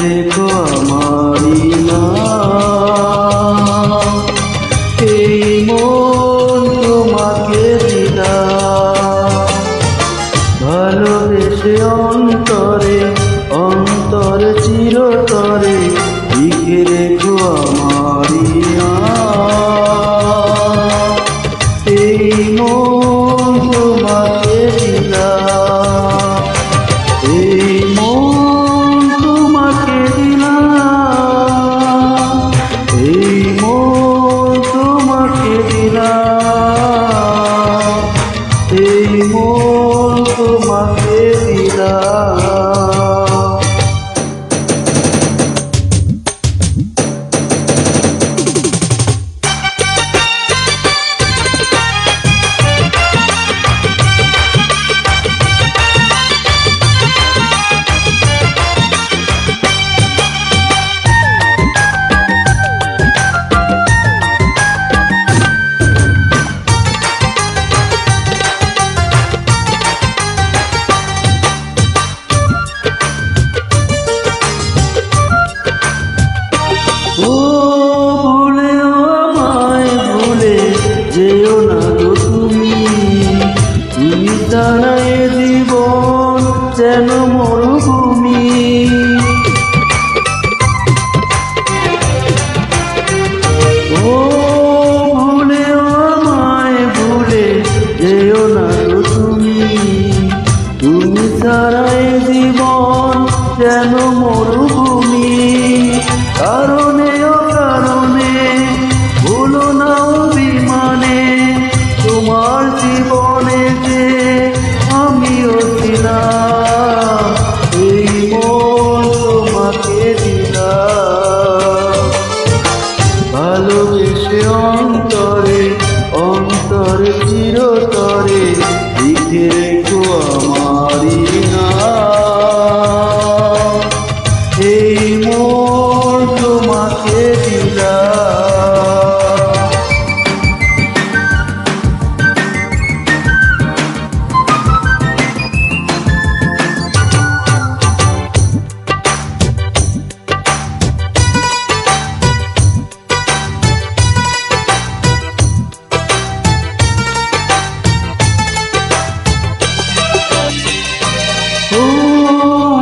রেখো আমারি নাম। এই মন তোমাকে দিলাম, ভালোবেসে অন্তরে অন্তরে চিরতরে লিখে রেখো আমারি নাম। এই মন তোমাকে দিলাম, এই মন তোমাকে দিলাম, এই মন তোমাকে দিলাম, এই মন তোমাকে দিলাম। ও ভুলেও আমায় ভুলে যেও না গো তুমি, তুমি ছাড়া এ জীবন যেন মরুভূমি। ও ভুলেও আমায় ভুলে যেও না গো তুমি, তুমি ছাড়া এ জীবন যেন মরুভূমি। কারণে অকারণে ভুলো না অভিমানে, তোমার জীবনে যে আমিও ছিলাম। এই মন তোমাকে দিলাম, ভালোবেসে অন্তরে অন্তরে চিরতরে লিখে রেখো আমারি নাম। এই মন তোমাকে দিলাম।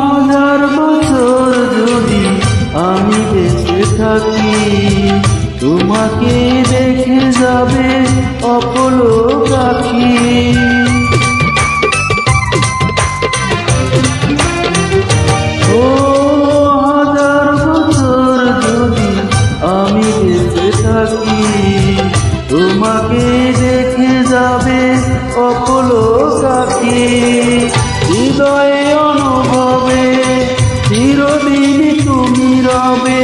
হাজার বছর যদি আমি বেঁচে থাকি, তোমাকে দেখে যাবে অপলক আঁখি। ও হাজার বছর যদি আমি বেঁচে থাকি, তোমাকে দেখে যাবে অপলক আঁখি। হৃদয়ে অনুভবে চিরদিন তুমি রবে,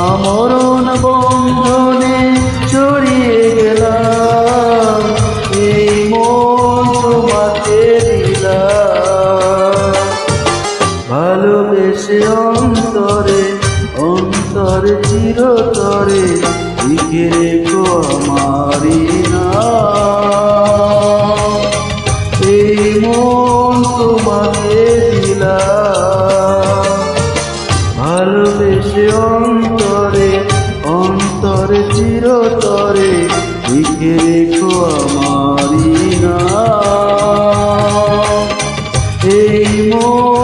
আমরণ বন্ধনে জড়িয়ে গেলাম। এই মন তোমাকে দিলাম, ভালোবেসে অন্তরে অন্তরে চিরতরে লিখে রেখো আমারি নাম। এই মন তোমাকে দিলাম, ভালোবেসে অন্তরে অন্তরে চিরতরে লিখে রেখো আমারি নাম। এই মন